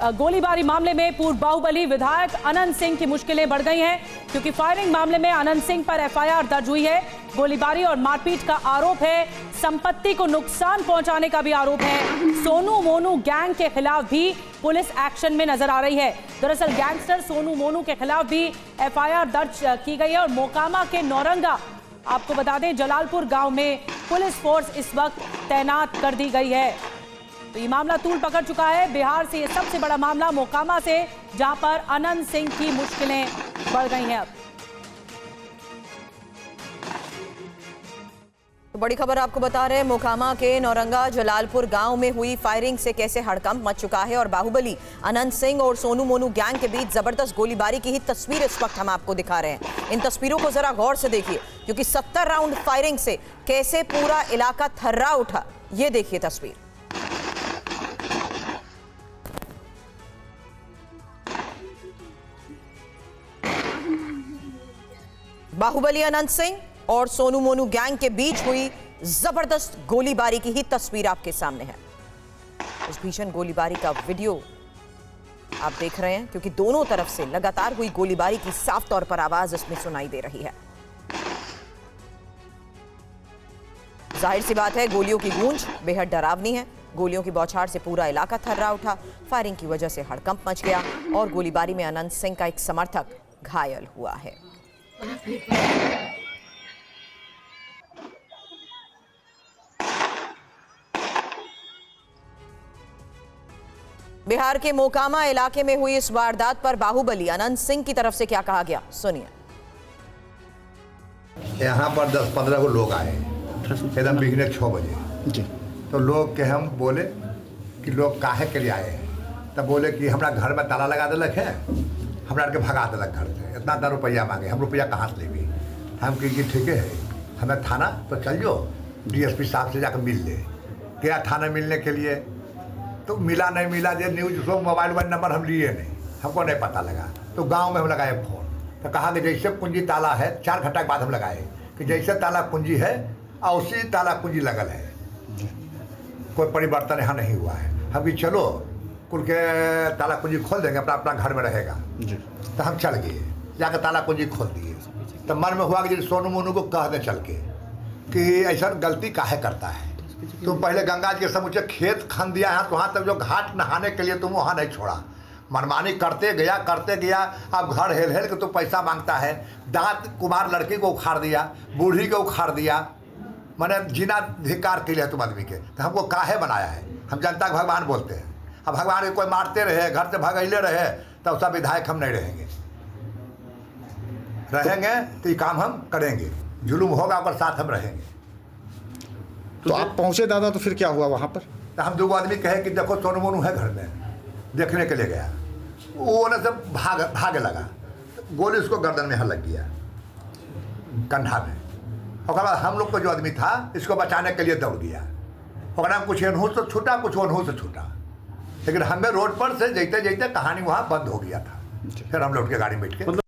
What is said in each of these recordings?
गोलीबारी मामले में पूर्व बाहुबली विधायक अनंत सिंह की मुश्किलें बढ़ गई हैं, क्योंकि फायरिंग मामले में अनंत सिंह पर एफआईआर दर्ज हुई है। गोलीबारी और मारपीट का आरोप है, संपत्ति को नुकसान पहुंचाने का भी आरोप है। सोनू मोनू गैंग के खिलाफ भी पुलिस एक्शन में नजर आ रही है। दरअसल गैंगस्टर सोनू मोनू के खिलाफ भी एफआईआर दर्ज की गई है और मोकामा के नौरंगा, आपको बता दें जलालपुर गांव में पुलिस फोर्स इस वक्त तैनात कर दी गई है। तो ये मामला तूल पकड़ चुका है। बिहार से ये सबसे बड़ा मामला मोकामा से, जहां पर अनंत सिंह की मुश्किलें बढ़ गई हैं। अब तो बड़ी खबर आपको बता रहे हैं, मोकामा के नौरंगा जलालपुर गांव में हुई फायरिंग से कैसे हड़कंप मच चुका है और बाहुबली अनंत सिंह और सोनू मोनू गैंग के बीच जबरदस्त गोलीबारी की ही तस्वीर इस वक्त हम आपको दिखा रहे हैं। इन तस्वीरों को जरा गौर से देखिए, क्योंकि 70 राउंड फायरिंग से कैसे पूरा इलाका थर्रा उठा, ये देखिए तस्वीर। बाहुबली अनंत सिंह और सोनू मोनू गैंग के बीच हुई जबरदस्त गोलीबारी की ही तस्वीर आपके सामने है। इस भीषण गोलीबारी का वीडियो आप देख रहे हैं, क्योंकि दोनों तरफ से लगातार हुई गोलीबारी की साफ तौर पर आवाज इसमें सुनाई दे रही है। जाहिर सी बात है, गोलियों की गूंज बेहद डरावनी है। गोलियों की बौछार से पूरा इलाका थर्रा उठा। फायरिंग की वजह से हड़कंप मच गया और गोलीबारी में अनंत सिंह का एक समर्थक घायल हुआ है। बिहार के मोकामा इलाके में हुई इस वारदात पर बाहुबली अनंत सिंह की तरफ से क्या कहा गया, सुनिए। यहाँ पर 10-15 को लोग आए एकदम बिगने 6 बजे जी। तो लोग के हम बोले कि लोग काहे के लिए आए हैं, तब बोले कि हमारा घर में ताला लगा दिलक है, हमरा के भगा दिलक घर से, इतना रुपया मांगे, हम रुपया कहाँ से लेंगे। हम कही कि ठीक है, हमें थाना तो चल जाओ, डीएसपी साहब से जाकर मिल ले। गया थाना मिलने के लिए, तो मिला नहीं मिला, ये न्यूज़ सो मोबाइल वन नंबर हम लिए नहीं, हमको नहीं पता लगा। तो गांव में हम लगाए फ़ोन, तो कहा कि जैसे कुंजी ताला है, 4 घंटा के बाद हम लगाए कि जैसे ताला कुंजी है और उसी ताला कुंजी लगल है, कोई परिवर्तन यहाँ नहीं हुआ है। हम भी चलो कुल के ताला कुंजी खोल देंगे, अपना अपना घर में रहेगा जी। तो हम चल गए, जाकर ताला कुंजी खोल दिए। तो मन में हुआ कि सोनू मोनू को कह दें चल के कि ऐसा गलती काहे करता है, तुम पहले गंगा जी के समूचे खेत खन दिया है, तो वहाँ तक जो घाट नहाने के लिए तुम वहाँ नहीं छोड़ा, मनमानी करते गया। अब घर हेल हेल के तो पैसा मांगता है, दांत कुमार लड़की को उखाड़ दिया, बूढ़ी को उखाड़ दिया, मैंने जीना धिकार के लिए तुम आदमी के। तो हमको काहे बनाया है, हम जनता को भगवान बोलते हैं। अब भगवान के कोई मारते रहे, घर से भगैले रहे, तो सब विधायक हम नहीं रहेंगे तो ये काम हम करेंगे, जुलूम होगा और साथ हम रहेंगे। तो आप पहुंचे दादा, तो फिर क्या हुआ वहाँ पर? तो हम 2 आदमी कहे कि देखो सोनू मोनू है घर में, देखने के लिए गया, वो ना सब भागे लगा, गोली उसको गर्दन में लग गया, कंधा में। और बाद हम लोग को जो आदमी था इसको बचाने के लिए दौड़ गया, और कुछ अनहू से छूटा, कुछ अनहू से छूटा, लेकिन हमें रोड पर से जैते जैते कहानी वहाँ बंद हो गया था। फिर हम लौट के गाड़ी में बैठ के।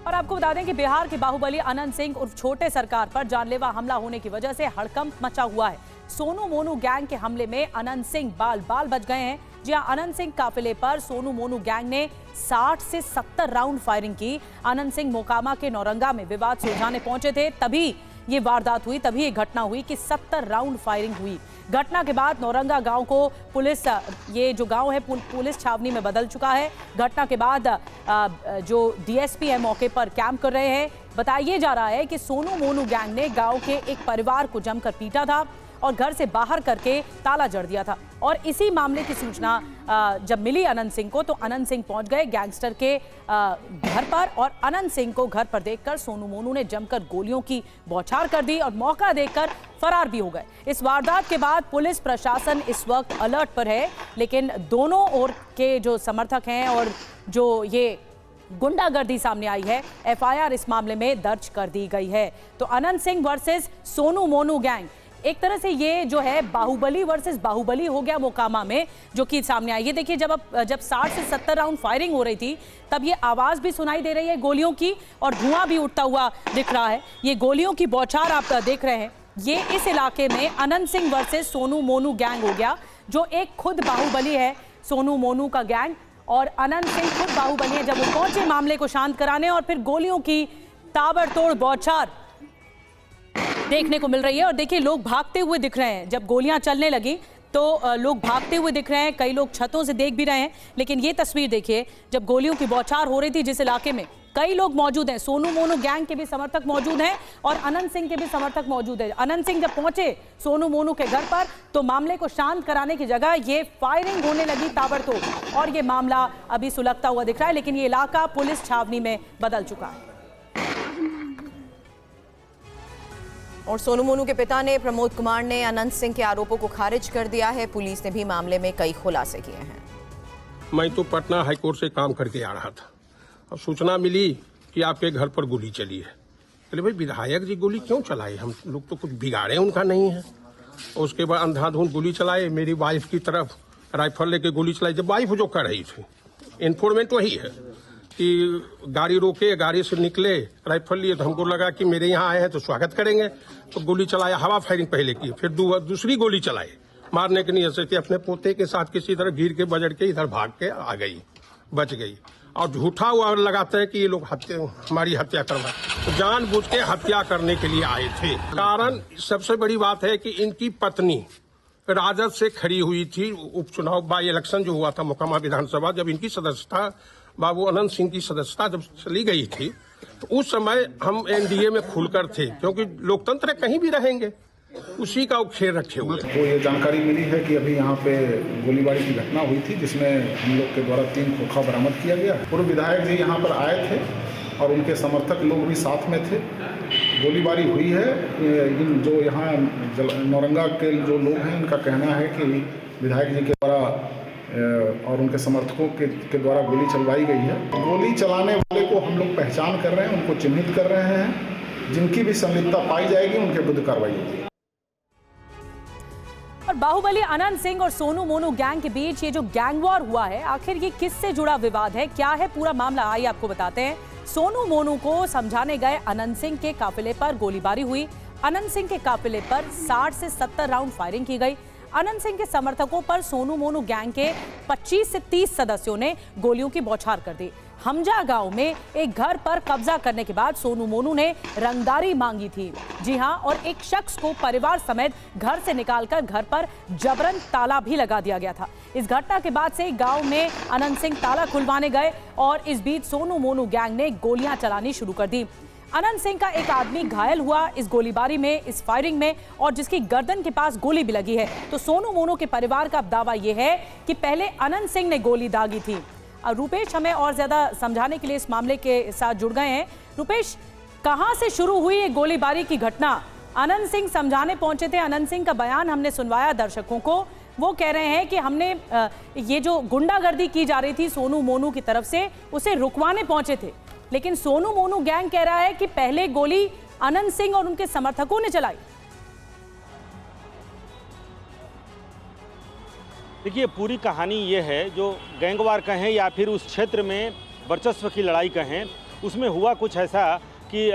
और आपको बता दें कि बिहार के बाहुबली अनंत सिंह उर्फ छोटे सरकार पर जानलेवा हमला होने की वजह से हड़कंप मचा हुआ है। सोनू मोनू गैंग के हमले में अनंत सिंह बाल बाल बच गए हैं। जी हां, अनंत सिंह काफिले पर सोनू मोनू गैंग ने 60 से 70 राउंड फायरिंग की। अनंत सिंह मोकामा के नौरंगा में विवाद सुलझाने पहुंचे थे, तभी ये वारदात हुई, तभी ये घटना हुई कि 70 राउंड फायरिंग हुई। घटना के बाद नौरंगा गांव को पुलिस, ये जो गांव है पुलिस छावनी में बदल चुका है। घटना के बाद जो डीएसपी है मौके पर कैंप कर रहे हैं। बताया जा रहा है कि सोनू मोनू गैंग ने गांव के एक परिवार को जमकर पीटा था और घर से बाहर करके ताला जड़ दिया था। और इसी मामले की सूचना जब मिली अनंत सिंह को, तो अनंत सिंह पहुंच गए गैंगस्टर के घर पर और अनंत सिंह को घर पर देखकर सोनू मोनू ने जमकर गोलियों की बौछार कर दी और मौका देखकर फरार भी हो गए। इस वारदात के बाद पुलिस प्रशासन इस वक्त अलर्ट पर है, लेकिन दोनों ओर के जो समर्थक हैं और जो ये गुंडागर्दी सामने आई है, एफआईआर इस मामले में दर्ज कर दी गई है। तो अनंत सिंह वर्सेस सोनू मोनू गैंग, एक तरह से ये जो है बाहुबली वर्सेस बाहुबली हो गया मोकामा में, जो कि सामने आई। ये देखिए, जब 60 से 70 राउंड फायरिंग हो रही थी, तब ये आवाज भी सुनाई दे रही है गोलियों की और धुआं भी उठता हुआ दिख रहा है। ये गोलियों की बौछार आप देख रहे हैं, ये इस इलाके में अनंत सिंह वर्सेस सोनू मोनू गैंग हो गया, जो एक खुद बाहुबली है सोनू मोनू का गैंग और अनंत सिंह खुद बाहुबली हैं जब वो पहुंचे मामले को शांत कराने, और फिर गोलियों की ताबड़तोड़ बौछार देखने को मिल रही है। और देखिए लोग भागते हुए दिख रहे हैं, जब गोलियां चलने लगी तो लोग भागते हुए दिख रहे हैं, कई लोग छतों से देख भी रहे हैं। लेकिन ये तस्वीर देखिए जब गोलियों की बौछार हो रही थी, जिस इलाके में कई लोग मौजूद हैं, सोनू मोनू गैंग के भी समर्थक मौजूद हैं और अनंत सिंह के भी समर्थक मौजूद हैं। अनंत सिंह जब पहुंचे सोनू मोनू के घर पर तो मामले को शांत कराने की जगह ये फायरिंग होने लगी ताबड़तोड़, और ये मामला अभी सुलगता हुआ दिख रहा है। लेकिन ये इलाका पुलिस छावनी में बदल चुका है। और सोनू मोनू के पिता ने प्रमोद कुमार ने अनंत सिंह के आरोपों को खारिज कर दिया है। पुलिस ने भी मामले में कई खुलासे किए हैं। मैं तो पटना हाईकोर्ट से काम करके आ रहा था, अब सूचना मिली कि आपके घर पर गोली चली है। बोले भाई विधायक जी गोली क्यों चलाए, हम लोग तो कुछ बिगाड़े उनका नहीं है। और उसके बाद अंधाधुंध गोली चलाए, मेरी वाइफ की तरफ राइफल लेके गोली चलाई। जब वाइफ जो कर रही थी, इन्फॉर्मेंट वही है कि गाड़ी रोके, गाड़ी से निकले, राइफल लिए, तो हमको लगा कि मेरे यहाँ आए हैं तो स्वागत करेंगे, तो गोली चलाया। हवा फायरिंग पहले की, फिर दूसरी गोली चलाई मारने के लिए, कि अपने पोते के साथ किसी तरह गिर के बजड़ के इधर भाग के आ गई, बच गई। और झूठा हुआ लगाता है कि ये लोग हमारी हत्या करवा, तो जानबूझ के हत्या करने के लिए आए थे। कारण सबसे बड़ी बात है कि इनकी पत्नी राजद से खड़ी हुई थी। उपचुनाव बाई इलेक्शन जो हुआ था मोकामा विधानसभा, जब इनकी सदस्यता बाबू अनंत सिंह की सदस्यता जब चली गई थी, तो उस समय हम एनडीए में खुलकर थे, क्योंकि लोकतंत्र कहीं भी रहेंगे, उसी का खेल रखे हुए। तो ये जानकारी मिली है कि अभी यहाँ पे गोलीबारी की घटना हुई थी, जिसमें हम लोग के द्वारा 3 खोखा बरामद किया गया। पूर्व विधायक जी यहाँ पर आए थे और उनके समर्थक लोग भी साथ में थे। गोलीबारी हुई है। इन जो यहाँ नौरंगा के जो लोग हैं, इनका कहना है कि विधायक जी के द्वारा और उनके समर्थकों के द्वारा गोली चलवाई गई है। गोली चलाने वाले को हम लोग पहचान कर रहे हैं, उनको चिन्हित कर रहे हैं। जिनकी भी संलिप्तता पाई जाएगी उनके विरुद्ध कार्रवाई होगी। और बाहुबली अनंत सिंह और सोनू मोनू गैंग के बीच ये जो गैंग वॉर हुआ है, आखिर ये किससे जुड़ा विवाद है, क्या है पूरा मामला, आइए आपको बताते हैं। सोनू मोनू को समझाने गए अनंत सिंह के काफिले पर गोलीबारी हुई। अनंत सिंह के काफिले पर 60 से 70 राउंड फायरिंग की गई। अनंत सिंह के समर्थकों पर सोनू मोनू गैंग के 25 से 30 सदस्यों ने गोलियों की बौछार कर दी। हमजा गांव में एक घर पर कब्जा करने के बाद सोनू मोनू ने रंगदारी मांगी थी। जी हां, और एक शख्स को परिवार समेत घर से निकालकर घर पर जबरन ताला भी लगा दिया गया था। इस घटना के बाद से गांव में अनंत सिंह ताला खुलवाने गए और इस बीच सोनू मोनू गैंग ने गोलियां चलानी शुरू कर दी। अनंत सिंह का एक आदमी घायल हुआ इस गोलीबारी में, इस फायरिंग में, और जिसकी गर्दन के पास गोली भी लगी है। तो सोनू मोनू के परिवार का दावा यह है कि पहले अनंत सिंह ने गोली दागी थी। रूपेश हमें और ज्यादा समझाने के लिए इस मामले के साथ जुड़ गए हैं। रूपेश, कहां से शुरू हुई ये गोलीबारी की घटना? अनंत सिंह समझाने पहुंचे थे, अनंत सिंह का बयान हमने सुनवाया दर्शकों को। वो कह रहे हैं कि हमने ये जो गुंडागर्दी की जा रही थी सोनू मोनू की तरफ से, उसे रुकवाने पहुंचे थे। लेकिन सोनू मोनू गैंग कह रहा है कि पहले गोली अनंत सिंह और उनके समर्थकों ने चलाई। देखिए, पूरी कहानी ये है, जो गैंगवार कहें या फिर उस क्षेत्र में वर्चस्व की लड़ाई कहें, उसमें हुआ कुछ ऐसा कि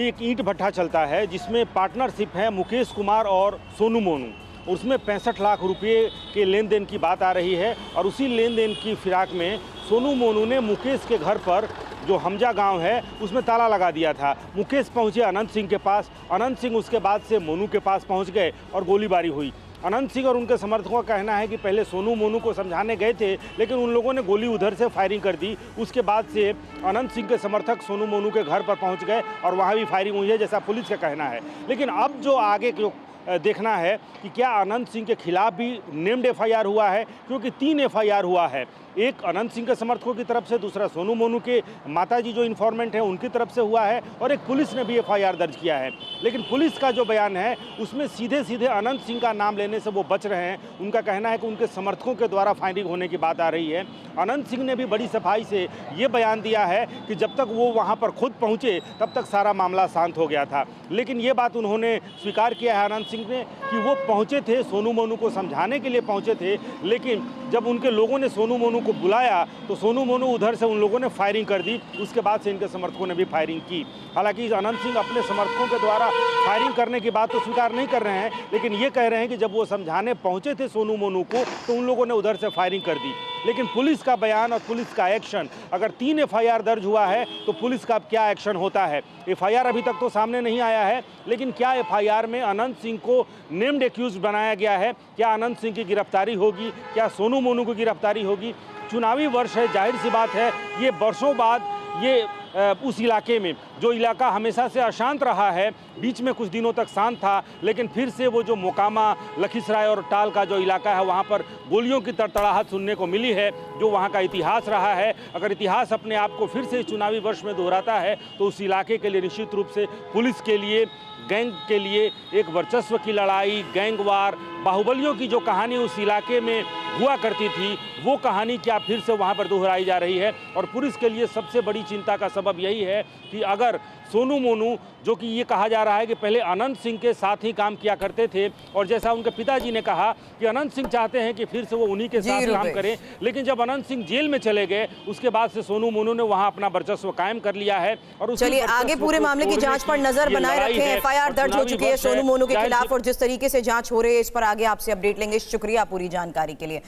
एक ईंट भट्ठा चलता है जिसमें पार्टनरशिप है मुकेश कुमार और सोनू मोनू। उसमें 65 लाख रुपए के लेन देन की बात आ रही है और उसी लेन देन की फिराक में सोनू मोनू ने मुकेश के घर पर, जो हमजा गांव है, उसमें ताला लगा दिया था। मुकेश पहुंचे अनंत सिंह के पास, अनंत सिंह उसके बाद से मोनू के पास पहुंच गए और गोलीबारी हुई। अनंत सिंह और उनके समर्थकों का कहना है कि पहले सोनू मोनू को समझाने गए थे, लेकिन उन लोगों ने गोली उधर से फायरिंग कर दी। उसके बाद से अनंत सिंह के समर्थक सोनू मोनू के घर पर पहुंच गए और वहां भी फायरिंग हुई है, जैसा पुलिस का कहना है। लेकिन अब जो आगे जो देखना है कि क्या अनंत सिंह के खिलाफ भी नेम्ड एफआईआर हुआ है, क्योंकि 3 एफआईआर हुआ है। एक अनंत सिंह के समर्थकों की तरफ से, दूसरा सोनू मोनू के माताजी जो इन्फॉर्मेंट हैं उनकी तरफ से हुआ है, और एक पुलिस ने भी एफआईआर दर्ज किया है। लेकिन पुलिस का जो बयान है उसमें सीधे सीधे अनंत सिंह का नाम लेने से वो बच रहे हैं। उनका कहना है कि उनके समर्थकों के द्वारा फायरिंग होने की बात आ रही है। अनंत सिंह ने भी बड़ी सफाई से ये बयान दिया है कि जब तक वो वहाँ पर खुद पहुँचे तब तक सारा मामला शांत हो गया था। लेकिन ये बात उन्होंने स्वीकार किया है अनंत सिंह सिंह ने कि वो पहुंचे थे, सोनू मोनू को समझाने के लिए पहुंचे थे, लेकिन जब उनके लोगों ने सोनू मोनू को बुलाया तो सोनू मोनू उधर से उन लोगों ने फायरिंग कर दी। उसके बाद से इनके समर्थकों ने भी फायरिंग की। हालांकि अनंत सिंह अपने समर्थकों के द्वारा फायरिंग करने की बात तो स्वीकार नहीं कर रहे हैं, लेकिन ये कह रहे हैं कि जब वो समझाने पहुंचे थे सोनू मोनू को तो उन लोगों ने उधर से फायरिंग कर दी। लेकिन पुलिस का बयान और पुलिस का एक्शन, अगर 3 FIR दर्ज हुआ है तो पुलिस का क्या एक्शन होता है? FIR अभी तक तो सामने नहीं आया है, लेकिन क्या FIR में अनंत सिंह को नेम्ड एक्यूज बनाया गया है? क्या अनंत सिंह की गिरफ्तारी होगी? क्या सोनू मोनू की गिरफ्तारी होगी? चुनावी वर्ष है, जाहिर सी बात है, ये वर्षों बाद ये उस इलाके में, जो इलाका हमेशा से अशांत रहा है, बीच में कुछ दिनों तक शांत था, लेकिन फिर से वो जो मोकामा, लखीसराय और टाल का जो इलाका है, वहाँ पर गोलियों की तड़तड़ाहट सुनने को मिली है, जो वहाँ का इतिहास रहा है। अगर इतिहास अपने आप को फिर से चुनावी वर्ष में दोहराता है तो उस इलाके के लिए निश्चित रूप से पुलिस के लिए, गैंग के लिए एक वर्चस्व की लड़ाई, गैंगवार, बाहुबलियों की जो कहानी उस इलाके में हुआ करती थी, वो कहानी क्या फिर से वहाँ पर दोहराई जा रही है? और पुलिस के लिए सबसे बड़ी चिंता का सबब यही है कि अगर सोनू मोनू, जो कि ये कहा जा रहा है कि पहले अनंत सिंह के साथ ही काम किया करते थे, और जैसा उनके पिताजी ने कहा कि अनंत सिंह चाहते हैं कि फिर से वो उन्हीं के साथ काम करें, लेकिन जब अनंत सिंह जेल में चले गए उसके बाद से सोनू मोनू ने वहाँ अपना वर्चस्व कायम कर लिया है। और चलिए आगे पूरे मामले की जांच पर नजर बनाए रखें। FIR दर्ज हो चुकी है सोनू मोनू के खिलाफ और जिस तरीके से जांच हो रही है इस पर आगे आपसे अपडेट लेंगे। शुक्रिया पूरी जानकारी के लिए।